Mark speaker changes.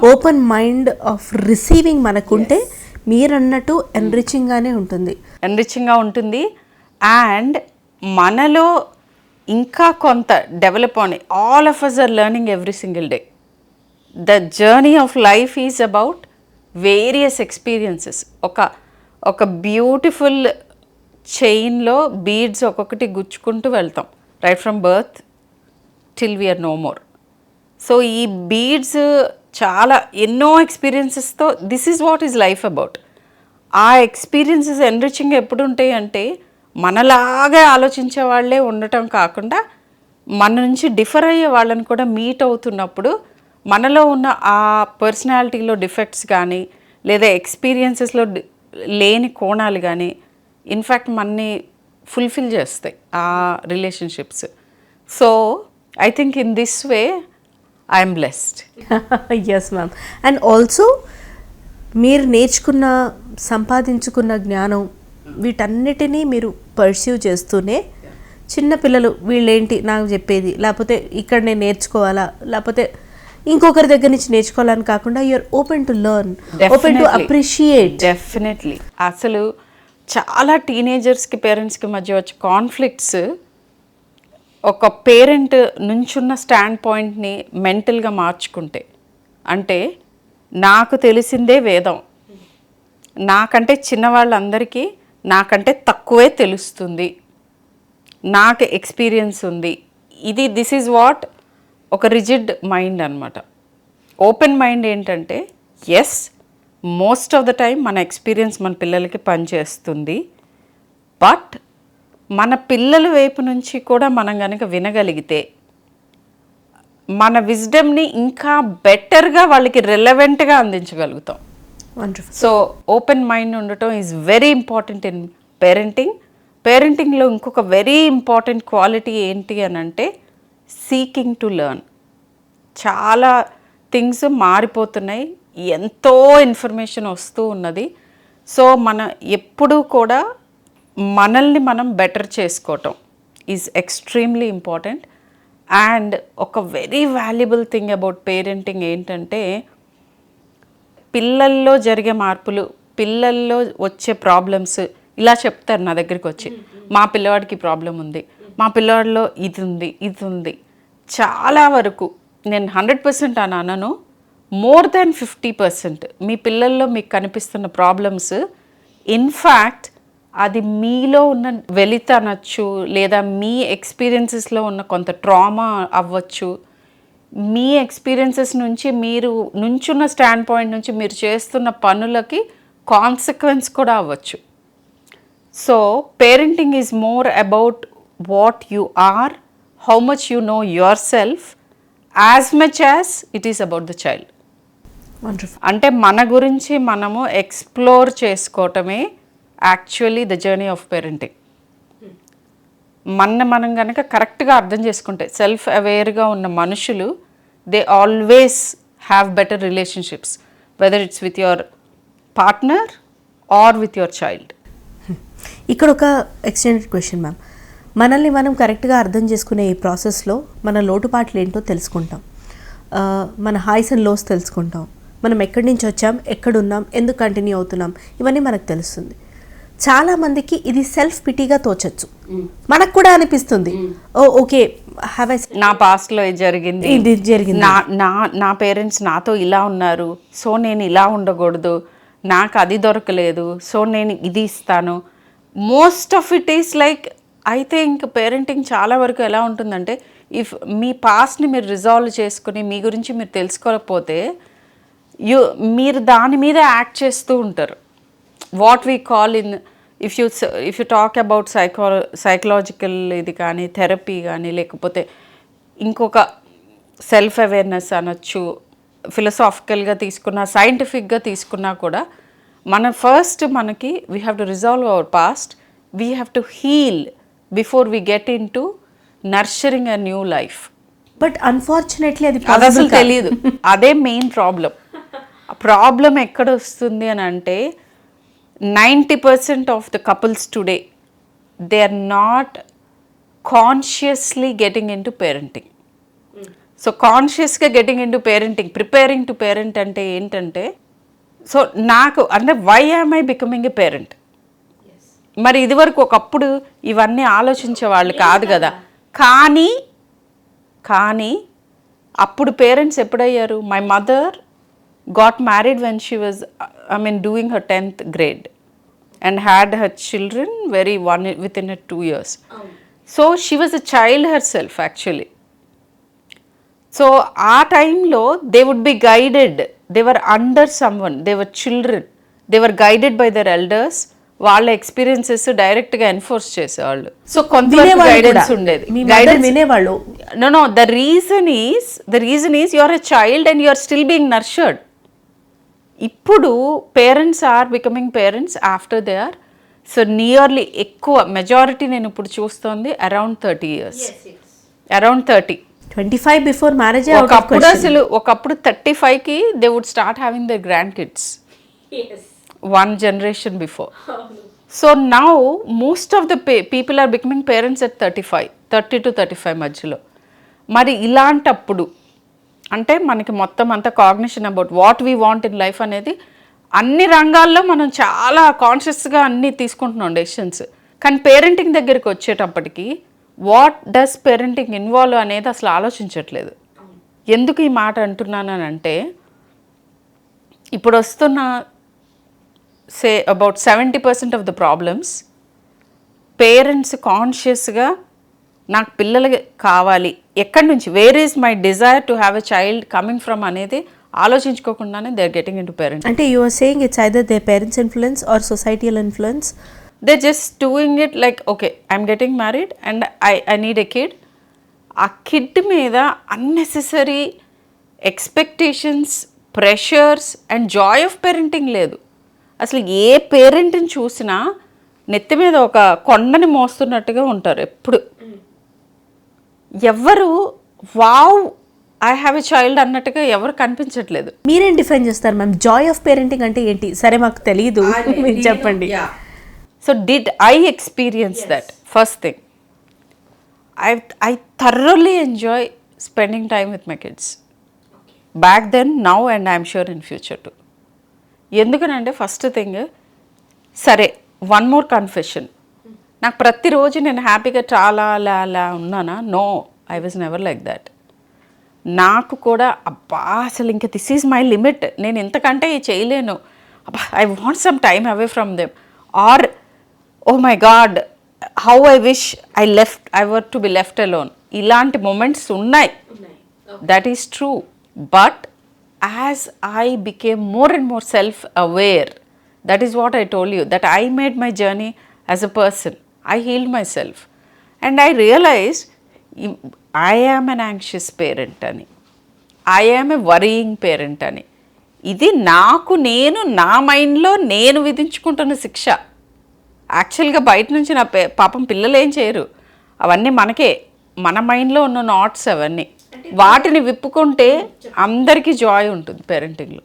Speaker 1: Open mind of receiving మనకుంటే మీరన్నట్టు ఎన్రిచింగ్గానే ఉంటుంది,
Speaker 2: ఎన్రిచింగ్గా ఉంటుంది. అండ్ మనలో ఇంకా కొంత డెవలప్ అని all of us are learning every single day. The journey of life is about various experiences. ఒక బ్యూటిఫుల్ చైన్లో బీడ్స్ ఒక్కొక్కటి గుచ్చుకుంటూ వెళ్తాం, right from birth till we're no more. So ఈ బీడ్స్ చాలా ఎన్నో ఎక్స్పీరియన్సెస్తో this is what is life about. ఆ ఎక్స్పీరియన్సెస్ ఎన్రిచింగ్ ఎప్పుడు ఉంటాయి అంటే మనలాగే ఆలోచించే వాళ్ళే ఉండటం కాకుండా మన నుంచి డిఫర్ అయ్యే వాళ్ళని కూడా మీట్ అవుతున్నప్పుడు మనలో ఉన్న ఆ పర్సనాలిటీలో డిఫెక్ట్స్ కానీ లేదా ఎక్స్పీరియన్సెస్లో లేని కోణాలు కానీ ఇన్ఫ్యాక్ట్ మనని ఫుల్ఫిల్ చేస్తాయి ఆ relationships. So I think in this way I'm blessed.
Speaker 1: Yes ma'am. And also మీరు నేర్చుకున్న సంపాదించుకున్న జ్ఞానం వీటన్నిటినీ మీరు పర్స్యూ చేస్తూనే చిన్నపిల్లలు వీళ్ళేంటి నాకు చెప్పేది, లేకపోతే ఇక్కడ నేను నేర్చుకోవాలా, లేకపోతే ఇంకొకరి దగ్గర నుంచి నేర్చుకోవాలని కాకుండా you're open to learn, open to appreciate.
Speaker 2: Definitely. అసలు చాలా టీనేజర్స్కి పేరెంట్స్కి మధ్య వచ్చే కాన్ఫ్లిక్ట్స్ ఒక పేరెంట్ నుంచున్న స్టాండ్ పాయింట్ని మెంటల్గా మార్చుకుంటే, అంటే నాకు తెలిసిందే వేదం, నాకంటే చిన్నవాళ్ళందరికీ నాకంటే తక్కువే తెలుస్తుంది, నాకు ఎక్స్పీరియన్స్ ఉంది, దిస్ ఈజ్ వాట్ ఒక రిజిడ్ మైండ్ అనమాట. ఓపెన్ మైండ్ ఏంటంటే yes most of the time మన ఎక్స్పీరియన్స్ మన పిల్లలకి పనిచేస్తుంది, బట్ మన పిల్లల వైపు నుంచి కూడా మనం కనుక వినగలిగితే మన విజ్డమ్ని ఇంకా బెటర్గా వాళ్ళకి రెలవెంట్గా అందించగలుగుతాం. సో ఓపెన్ మైండ్ ఉండటం is very important in parenting. పేరెంటింగ్లో ఇంకొక వెరీ ఇంపార్టెంట్ క్వాలిటీ ఏంటి అని అంటే సీకింగ్ టు లెర్న్. చాలా థింగ్స్ మారిపోతున్నాయి, ఎంతో ఇన్ఫర్మేషన్ వస్తూ ఉన్నది. సో మన ఎప్పుడూ కూడా మనల్ని మనం బెటర్ చేసుకోవటం ఈజ్ ఎక్స్ట్రీమ్లీ ఇంపార్టెంట్. అండ్ ఒక very valuable thing about parenting ఏంటంటే పిల్లల్లో జరిగే మార్పులు, పిల్లల్లో వచ్చే ప్రాబ్లమ్స్ ఇలా చెప్తారు నా దగ్గరికి వచ్చి, మా పిల్లవాడికి ప్రాబ్లం ఉంది, మా పిల్లవాడిలో ఇది ఉంది. చాలా వరకు నేను 100% అని అనను, మోర్ దాన్ 50% మీ పిల్లల్లో మీకు కనిపిస్తున్న ప్రాబ్లమ్స్ ఇన్ఫ్యాక్ట్ అది మీలో ఉన్న వెలిత అనొచ్చు, లేదా మీ ఎక్స్పీరియన్సెస్లో ఉన్న కొంత ట్రామా అవ్వచ్చు, మీ ఎక్స్పీరియన్సెస్ నుంచి మీరు నుంచున్న స్టాండ్ పాయింట్ నుంచి మీరు చేస్తున్న పనులకి కాన్సిక్వెన్స్ కూడా అవ్వచ్చు. So parenting is more about what you are, how much you know yourself, as much as it is about the child. అంటే మన గురించి మనము ఎక్స్ప్లోర్ చేసుకోవటమే actually the journey of parenting. మనం కనుక కరెక్ట్గా అర్థం చేసుకుంటే, సెల్ఫ్ అవేర్గా ఉన్న మనుషులు they always have better relationships, whether it's with your partner or with your child.
Speaker 1: ఇక్కడ ఒక ఎక్స్టెండెడ్ క్వశ్చన్ మ్యామ్. మనల్ని మనం కరెక్ట్గా అర్థం చేసుకునే ఈ ప్రాసెస్లో మన లోటుపాట్లు ఏంటో తెలుసుకుంటాం, మన హైస్ అండ్ లోస్ తెలుసుకుంటాం, మనం ఎక్కడి నుంచి వచ్చాం, ఎక్కడున్నాం, ఎందుకు కంటిన్యూ అవుతున్నాం, ఇవన్నీ మనకు తెలుస్తుంది. చాలామందికి ఇది సెల్ఫ్ పిటీగా తోచచ్చు, మనకు కూడా అనిపిస్తుంది ఓకే హ్యావ్ ఐ
Speaker 2: నా పాస్ట్లో ఇది జరిగింది, నా పేరెంట్స్ నాతో ఇలా ఉన్నారు, సో నేను ఇలా ఉండకూడదు, నాకు అది దొరకలేదు, సో నేను ఇది ఇస్తాను. Most of it is like, అయితే ఇంక పేరెంటింగ్ చాలా వరకు ఎలా ఉంటుందంటే, ఇఫ్ మీ పాస్ట్ని మీరు రిజాల్వ్ చేసుకుని మీ గురించి మీరు తెలుసుకోకపోతే మీరు దాని మీద యాక్ట్ చేస్తూ ఉంటారు. What we call in if you talk about psychological ఇది కానీ, థెరపీ కానీ, లేకపోతే ఇంకొక సెల్ఫ్ అవేర్నెస్ అనొచ్చు, ఫిలసాఫికల్గా తీసుకున్నా, సైంటిఫిక్గా తీసుకున్నా కూడా మనకి we have to resolve our past, we have to heal before we get into nurturing a new life.
Speaker 1: But unfortunately అది
Speaker 2: అసలు తెలియదు. అదే మెయిన్ ప్రాబ్లం ఎక్కడ వస్తుంది అని అంటే 90% of the couples today they are not consciously getting into parenting. So కాన్షియస్గా getting into parenting, preparing to parent అంటే ఏంటంటే, సో నాకు అంటే why am I becoming a parent. మరి ఇదివరకు ఒకప్పుడు ఇవన్నీ ఆలోచించే వాళ్ళు కాదు కదా. కానీ అప్పుడు పేరెంట్స్ ఎప్పుడయ్యారు? My mother got married when she was doing her 10th grade and had her children within 2 years. So she was a child herself actually. So ఆ టైంలో they would be guided, they were under someone, they were children, they were guided by their elders. వాళ్ళ experiences డైరెక్ట్గా enforce చేసేవాళ్ళు. So కొంతవరకు guidance ఉండేది.
Speaker 1: వినేవాళ్ళు.
Speaker 2: No, the reason is you are a child and you are still being nurtured. ఇప్పుడు parents are becoming parents after they are so nearly ఎక్కువ majority నేను ఇప్పుడు చూస్తోంది around 30 years, around 30.
Speaker 1: 25 before marriage.
Speaker 2: ఒకప్పుడు 35కి they would start having their grandkids, 1 generation before. So now most of the people are becoming parents at 30 to 35 మధ్యలో. మరి ఇలాంటప్పుడు అంటే మనకి మొత్తం అంతా cognition about what we want in life అనేది అన్ని రంగాల్లో మనం చాలా కాన్షియస్గా అన్నీ తీసుకుంటున్నాం డెసిషన్స్. కానీ పేరెంటింగ్ దగ్గరికి వచ్చేటప్పటికి వాట్ డస్ పేరెంటింగ్ ఇన్వాల్వ్ అనేది అసలు ఆలోచించట్లేదు. ఎందుకు ఈ మాట అంటున్నానంటే, ఇప్పుడు వస్తున్న say about 70% of the problems parents కాన్షియస్గా నాకు పిల్లలు కావాలి, ఎక్కడి నుంచి, where is my desire to have a child coming from అనేది ఆలోచించుకోకుండానే they are getting into parents.
Speaker 1: అంటే you are saying it's either the parents influence or societal influence.
Speaker 2: They just doing it like okay I'm getting married and I need a kid. ఆ kid మీద unnecessary expectations, pressures and joy of parenting లేదు. అసలు ఏ పేరెంట్ని చూసినా నెత్తి మీద ఒక కొండని మోస్తున్నట్టుగా ఉంటారు ఎప్పుడు. ఎవరు wow I have a child అన్నట్టుగా ఎవరు కనిపించట్లేదు.
Speaker 1: మీరేం డిఫైన్ చేస్తారు మ్యామ్? జాయ్ ఆఫ్ పేరెంటింగ్ అంటే ఏంటి? సరే మాకు తెలియదు, మీరు చెప్పండి.
Speaker 2: So did I experience that? First thing, I thoroughly enjoy spending time with my kids back then, now and I'm sure in future too. ఎందుకనంటే ఫస్ట్ థింగ్, సరే వన్ మోర్ కన్ఫెషన్, నాకు ప్రతిరోజు నేను హ్యాపీగా చాలా అలా ఉన్నానా? No, I was never like that. నాకు కూడా అబ్బా అసలు ఇంకా దిస్ ఈజ్ మై లిమిట్, నేను ఇంతకంటే చేయలేను, అబ్బా I want some time away from them, or oh my God how I wish I were to be left alone. ఇలాంటి మూమెంట్స్ ఉన్నాయి, that is true. But as I became more and more self aware, that is what I told you, that I made my journey as a person. I healed myself and I realized I am an anxious parent ani, I am a worrying parent ani. ఇది నాకు నేను నా మైండ్లో నేను విధించుకుంటున్న శిక్ష. యాక్చువల్గా బయట నుంచి నా పాపం పిల్లలు ఏం చేయరు, అవన్నీ మనకే, మన మైండ్లో ఉన్న నాట్స్ అవన్నీ. వాటిని విప్పుకుంటే అందరికీ జాయ్ ఉంటుంది పేరెంటింగ్లో.